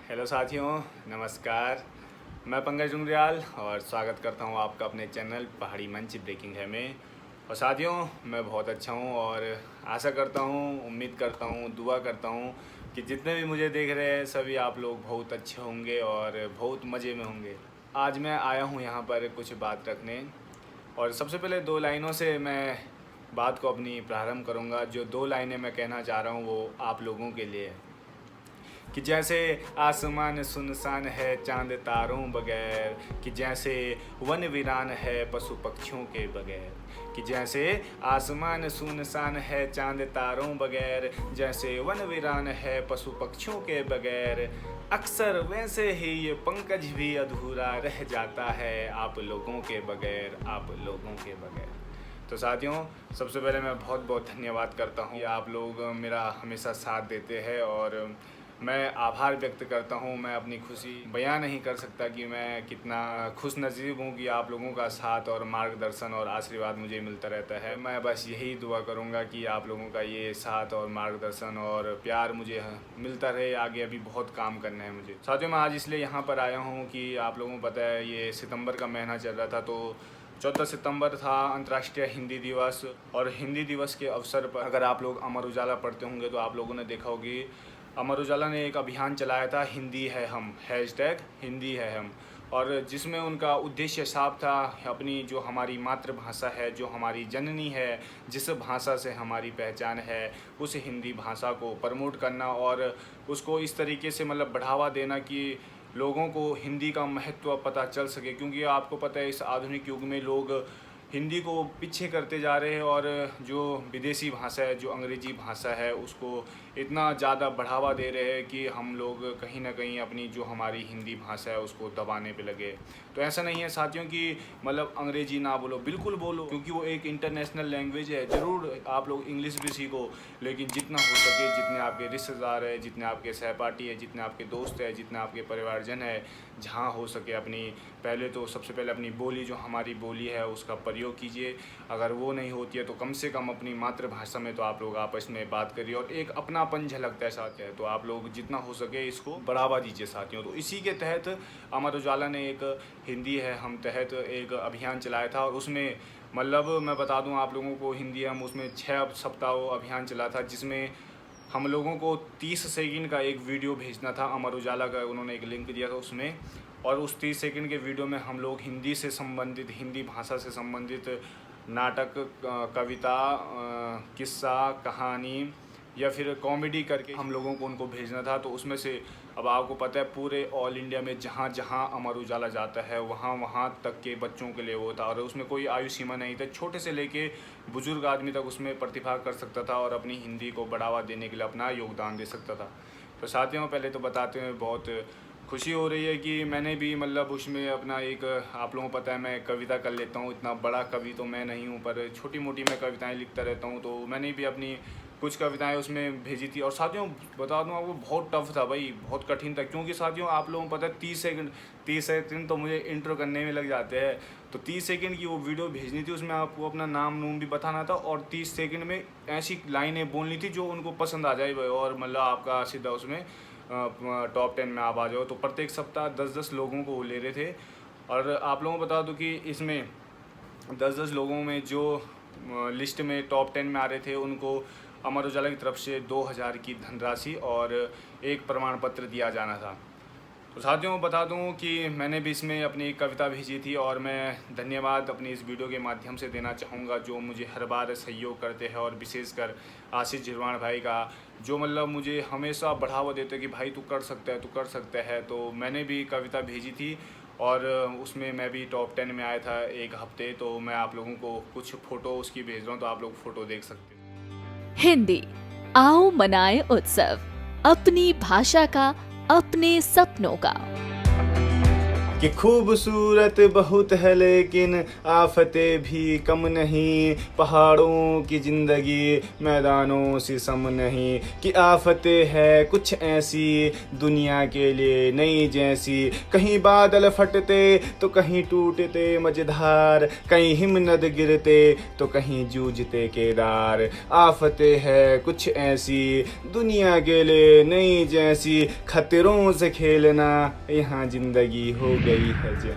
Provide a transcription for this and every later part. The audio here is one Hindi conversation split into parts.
हेलो साथियों, नमस्कार। मैं पंकज डुंगरियाल और स्वागत करता हूं आपका अपने चैनल पहाड़ी मंच ब्रेकिंग है में। और साथियों, मैं बहुत अच्छा हूं और आशा करता हूं, उम्मीद करता हूं, दुआ करता हूं कि जितने भी मुझे देख रहे हैं सभी आप लोग बहुत अच्छे होंगे और बहुत मज़े में होंगे। आज मैं आया हूं यहां पर कुछ बात रखने और सबसे पहले 2 लाइनों से मैं बात को अपनी प्रारंभ करूंगा। जो 2 लाइनें मैं कहना चाह रहा हूं वो आप लोगों के लिए है कि जैसे आसमान सुनसान है चांद तारों बगैर, कि जैसे वन वीरान है पशु पक्षियों के बगैर, कि जैसे आसमान सुनसान है चांद तारों बगैर, जैसे वन वीरान है पशु पक्षियों के बगैर, अक्सर वैसे ही ये पंकज भी अधूरा रह जाता है आप लोगों के बगैर, आप लोगों के बगैर। तो साथियों, सबसे पहले मैं बहुत बहुत धन्यवाद करता हूँ कि आप लोग मेरा हमेशा साथ देते हैं और मैं आभार व्यक्त करता हूँ। मैं अपनी खुशी बयां नहीं कर सकता कि मैं कितना खुश नसीब हूँ कि आप लोगों का साथ और मार्गदर्शन और आशीर्वाद मुझे मिलता रहता है। मैं बस यही दुआ करूँगा कि आप लोगों का ये साथ और मार्गदर्शन और प्यार मुझे मिलता रहे। आगे अभी बहुत काम करना है मुझे। साथियों, मैं आज इसलिए यहाँ पर आया हूँ कि आप लोगों को पता है ये सितंबर का महीना चल रहा था, तो 14 सितंबर था अंतर्राष्ट्रीय हिंदी दिवस। और हिंदी दिवस के अवसर पर अगर आप लोग अमर उजाला पढ़ते होंगे तो आप लोगों ने देखा होगी अमर उजाला ने एक अभियान चलाया था, हिंदी है हम, हैशटैग हिंदी है हम। और जिसमें उनका उद्देश्य साफ था, अपनी जो हमारी मातृभाषा है, जो हमारी जननी है, जिस भाषा से हमारी पहचान है, उस हिंदी भाषा को प्रमोट करना और उसको इस तरीके से मतलब बढ़ावा देना कि लोगों को हिंदी का महत्व पता चल सके। क्योंकि आपको पता है इस आधुनिक युग में लोग हिंदी को पीछे करते जा रहे हैं और जो विदेशी भाषा है, जो अंग्रेज़ी भाषा है, उसको इतना ज़्यादा बढ़ावा दे रहे हैं कि हम लोग कहीं ना कहीं अपनी जो हमारी हिंदी भाषा है उसको दबाने पे लगे। तो ऐसा नहीं है साथियों कि मतलब अंग्रेज़ी ना बोलो, बिल्कुल बोलो, क्योंकि वो एक इंटरनेशनल लैंग्वेज है। ज़रूर आप लोग इंग्लिश भी सीखो, लेकिन जितना हो सके, जितने आपके रिश्तेदार हैं, जितने आपके सहपाठी हैं, जितने आपके दोस्त हैं, जितने आपके परिवारजन है, जहाँ हो सके अपनी पहले तो सबसे पहले अपनी बोली, जो हमारी बोली है, उसका प्रयोग कीजिए। अगर वो नहीं होती है तो कम से कम अपनी मातृभाषा में तो आप लोग आपस में बात करिए और एक अपनापन झलकता है साथ है। तो आप लोग जितना हो सके इसको बढ़ावा दीजिए साथियों। तो इसी के तहत अमर उजाला ने एक हिंदी है हम तहत एक अभियान चलाया था और उसमें मतलब मैं बता दूं आप लोगों को, हिंदी हम उसमें 6 सप्ताह अभियान चला था, जिसमें हम लोगों को 30 सेकंड का एक वीडियो भेजना था। अमर उजाला का उन्होंने एक लिंक दिया था उसमें, और उस 30 सेकंड के वीडियो में हम लोग हिंदी से संबंधित, हिंदी भाषा से संबंधित नाटक, कविता, किस्सा, कहानी या फिर कॉमेडी करके हम लोगों को उनको भेजना था। तो उसमें से अब आपको पता है पूरे ऑल इंडिया में जहाँ जहाँ अमर उजाला जाता है वहाँ वहाँ तक के बच्चों के लिए वो था और उसमें कोई आयु सीमा नहीं था। छोटे से लेके बुजुर्ग आदमी तक उसमें प्रतिभाग कर सकता था और अपनी हिंदी को बढ़ावा देने के लिए अपना योगदान दे सकता था। तो साथियों, पहले तो बताते हुए बहुत खुशी हो रही है कि मैंने भी मतलब उसमें अपना एक, आप लोगों को पता है मैं कविता कर लेता हूँ, इतना बड़ा कवि तो मैं नहीं हूँ पर छोटी मोटी मैं कविताएं लिखता रहता हूँ। तो मैंने भी अपनी कुछ कविताएं उसमें भेजी थी और साथियों बता दूँ आपको बहुत टफ था भाई, बहुत कठिन था। क्योंकि साथियों आप लोगों को पता है 30 सेकंड तो मुझे इंट्रो करने में लग जाते हैं। तो 30 सेकंड की वो वीडियो भेजनी थी, उसमें आपको अपना नाम नूम भी बताना था और 30 सेकंड में ऐसी लाइनें बोलनी थी जो उनको पसंद आ जाए और मतलब आपका सीधा उसमें टॉप 10 में आप आ जाओ। तो प्रत्येक सप्ताह 10-10 लोगों को ले रहे थे और आप लोगों को बता दूं कि इसमें 10-10 लोगों में जो लिस्ट में टॉप 10 में आ रहे थे उनको अमर उजाला की तरफ से 2000 की धनराशि और एक प्रमाण पत्र दिया जाना था। तो साथियों बता दूं कि मैंने भी इसमें अपनी एक कविता भेजी थी और मैं धन्यवाद अपनी इस वीडियो के माध्यम से देना चाहूँगा जो मुझे हर बार सहयोग करते हैं और विशेषकर आशीष झिरवाण भाई का, जो मतलब मुझे हमेशा बढ़ावा देते कि भाई तू कर सकता है, तू कर सकता है। तो मैंने भी कविता भेजी थी और उसमें मैं भी टॉप 10 में आया था एक हफ्ते। तो मैं आप लोगों को कुछ फ़ोटो उसकी भेज रहा हूँ, तो आप लोग फ़ोटो देख सकते हो। हिंदी, आओ मनाएं उत्सव, अपनी भाषा का, अपने सपनों का। कि खूबसूरत बहुत है लेकिन आफतें भी कम नहीं, पहाड़ों की ज़िंदगी मैदानों से सम नहीं, कि आफतें है कुछ ऐसी दुनिया के लिए नई जैसी, कहीं बादल फटते तो कहीं टूटते मझधार, कहीं हिमनद गिरते तो कहीं जूझते केदार, आफतें है कुछ ऐसी दुनिया के लिए नई जैसी, खतरों से खेलना यहाँ जिंदगी हो गई है जे।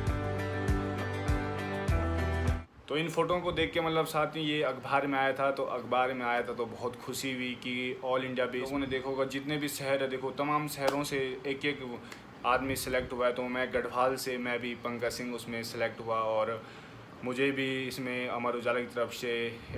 तो इन फ़ोटों को देख के मतलब साथ ही ये अखबार में आया था, तो अखबार में आया था तो बहुत खुशी हुई कि ऑल इंडिया बेस लोगों ने देखा होगा, जितने भी शहर है देखो तमाम शहरों से एक एक आदमी सेलेक्ट हुआ है। तो मैं गढ़वाल से, मैं भी पंकज सिंह उसमें सेलेक्ट हुआ और मुझे भी इसमें अमर उजाला की तरफ से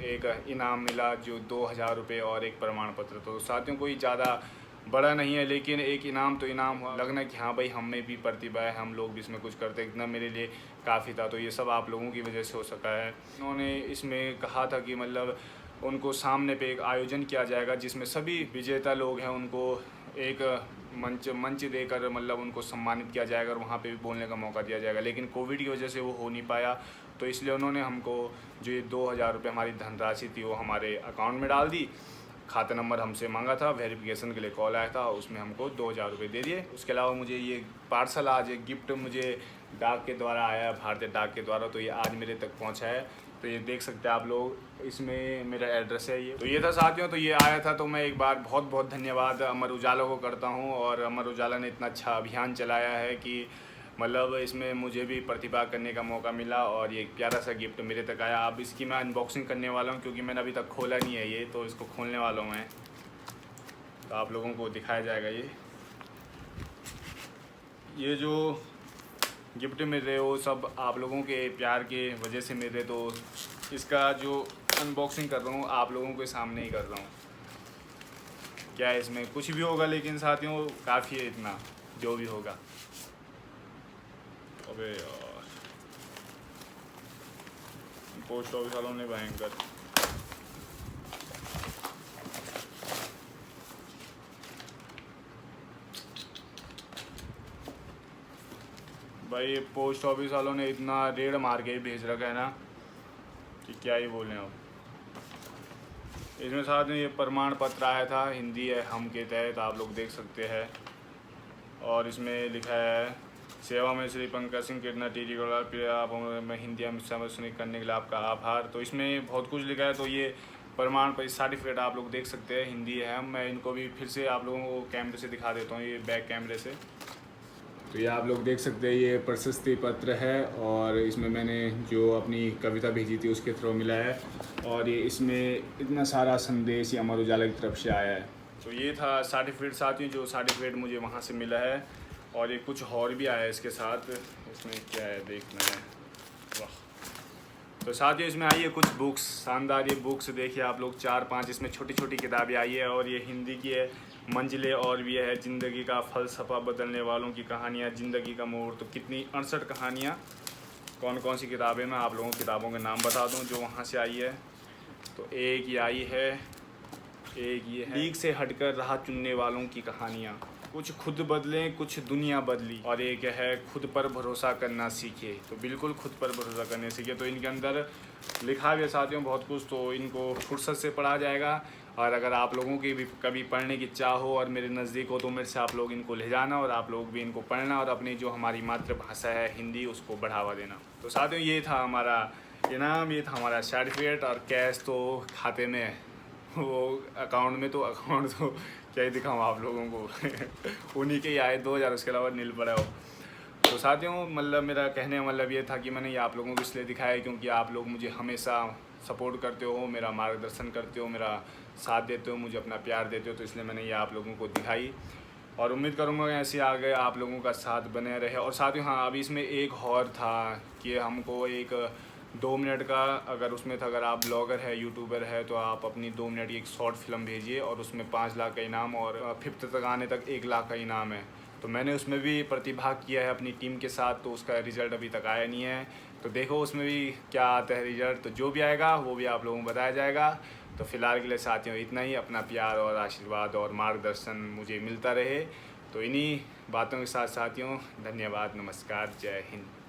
एक इनाम मिला जो 2000 रुपये और एक प्रमाण पत्र। तो साथियों कोई ज़्यादा बड़ा नहीं है लेकिन एक इनाम तो इनाम हुआ, लगना कि हाँ भाई हम में भी प्रतिभा है, हम लोग भी इसमें कुछ करते, इतना मेरे लिए काफ़ी था। तो ये सब आप लोगों की वजह से हो सका है। उन्होंने इसमें कहा था कि मतलब उनको सामने पे एक आयोजन किया जाएगा जिसमें सभी विजेता लोग हैं उनको एक मंच देकर मतलब उनको सम्मानित किया जाएगा और वहाँ पे भी बोलने का मौका दिया जाएगा, लेकिन कोविड की वजह से वो हो नहीं पाया। तो इसलिए उन्होंने हमको जो ये 2000 रुपये हमारी धनराशि थी वो हमारे अकाउंट में डाल दी। खाता नंबर हमसे मांगा था, वेरिफिकेशन के लिए कॉल आया था, उसमें हमको 2000 रुपये दे दिए। उसके अलावा मुझे ये पार्सल आज एक गिफ्ट मुझे डाक के द्वारा आया, भारतीय डाक के द्वारा, तो ये आज मेरे तक पहुंचा है। तो ये देख सकते हैं आप लोग, इसमें मेरा एड्रेस है ये। तो ये था साथियों, तो ये आया था। तो मैं एक बार बहुत बहुत धन्यवाद अमर उजाला को करता हूँ, और अमर उजाला ने इतना अच्छा अभियान चलाया है कि मतलब इसमें मुझे भी प्रतिभा करने का मौका मिला और ये एक प्यारा सा गिफ्ट मेरे तक आया। अब इसकी मैं अनबॉक्सिंग करने वाला हूँ क्योंकि मैंने अभी तक खोला नहीं है ये, तो इसको खोलने वाला हूँ मैं। तो आप लोगों को दिखाया जाएगा ये जो गिफ्ट मिल रहे हो सब आप लोगों के प्यार के वजह से मिल रहे। तो इसका जो अनबॉक्सिंग कर रहा हूँ आप लोगों के सामने ही कर रहा हूँ। क्या इसमें कुछ भी होगा लेकिन साथियों काफ़ी है इतना, जो भी होगा। अबे यार, पोस्ट ऑफिस वालों ने भयंकर। भाई पोस्ट ऑफिस वालों ने इतना रेड मार के भेज रखा है ना कि क्या ही बोलें अब। इसमें साथ में ये प्रमाण पत्र आया था, हिंदी है हम के तहत, आप लोग देख सकते हैं। और इसमें लिखा है सेवा में श्री पंकज सिंह कितना टीटी को आप मैं हिंदी में सुनिश्चित करने के लिए आपका आभार। तो इसमें बहुत कुछ लिखा है। तो ये प्रमाण पर सर्टिफिकेट आप लोग देख सकते हैं, हिंदी है। मैं इनको भी फिर से आप लोगों को कैमरे से दिखा देता हूँ, ये बैक कैमरे से। तो ये आप लोग देख सकते हैं, ये प्रशस्ति पत्र है और इसमें मैंने जो अपनी कविता भेजी थी उसके थ्रू मिला है। और ये इसमें इतना सारा संदेश ये अमर उजाला की तरफ से आया है। तो ये था सर्टिफिकेट साथियों, जो सर्टिफिकेट मुझे वहाँ से मिला है। और ये कुछ और भी आया है इसके साथ, इसमें क्या है देखना है। वाह। तो साथियों इसमें आई है कुछ बुक्स, शानदार ये बुक्स देखिए आप लोग, 4-5 इसमें छोटी छोटी किताबें आई है। और ये हिंदी की है, मंजिलें और भी है, ज़िंदगी का फ़लसफ़ा, बदलने वालों की कहानियाँ, ज़िंदगी का मोड़। तो कितनी 68 कहानियाँ, कौन कौन सी किताबें, मैं आप लोगों की किताबों के नाम बता दूं जो वहाँ से आई है। तो एक ये आई है, एक ये है लीक से हटकर राह चुनने वालों की कहानियाँ, कुछ खुद बदलें कुछ दुनिया बदली। और एक है खुद पर भरोसा करना सीखे। तो बिल्कुल खुद पर भरोसा करने सीखे। तो इनके अंदर लिखा भी है साथियों बहुत कुछ, तो इनको फुर्सत से पढ़ा जाएगा। और अगर आप लोगों की भी कभी पढ़ने की चाह हो और मेरे नज़दीक हो तो मेरे से आप लोग इनको ले जाना और आप लोग भी इनको पढ़ना और अपनी जो हमारी मातृभाषा है हिंदी उसको बढ़ावा देना। तो साथियों ये था हमारा इनाम, ये था हमारा सर्टिफिकेट। और कैश तो खाते में है, वो अकाउंट में, तो अकाउंट तो क्या ही दिखाऊँ आप लोगों को उन्हीं के ही आए 2000, उसके अलावा नील पड़ा हो। तो साथियों मतलब मेरा कहने का मतलब ये था कि मैंने ये आप लोगों को इसलिए दिखाया क्योंकि आप लोग मुझे हमेशा सपोर्ट करते हो, मेरा मार्गदर्शन करते हो, मेरा साथ देते हो, मुझे अपना प्यार देते हो। तो इसलिए मैंने ये आप लोगों को दिखाई और उम्मीद करूँगा ऐसे आगे आप लोगों का साथ बने रहे। और साथियों हाँ, अभी इसमें एक और था कि हमको एक 2 मिनट का, अगर उसमें था अगर आप ब्लॉगर है, यूट्यूबर है, तो आप अपनी 2 मिनट की एक शॉर्ट फिल्म भेजिए और उसमें 5 लाख का इनाम और 5th तक आने तक 1 लाख का इनाम है। तो मैंने उसमें भी प्रतिभाग किया है अपनी टीम के साथ, तो उसका रिज़ल्ट अभी तक आया नहीं है। तो देखो उसमें भी क्या आता है रिज़ल्ट, तो जो भी आएगा वो भी आप लोगों को बताया जाएगा। तो फ़िलहाल के लिए साथियों इतना ही, अपना प्यार और आशीर्वाद और मार्गदर्शन मुझे मिलता रहे तो इन्हीं बातों के साथ साथियों, धन्यवाद, नमस्कार, जय हिंद।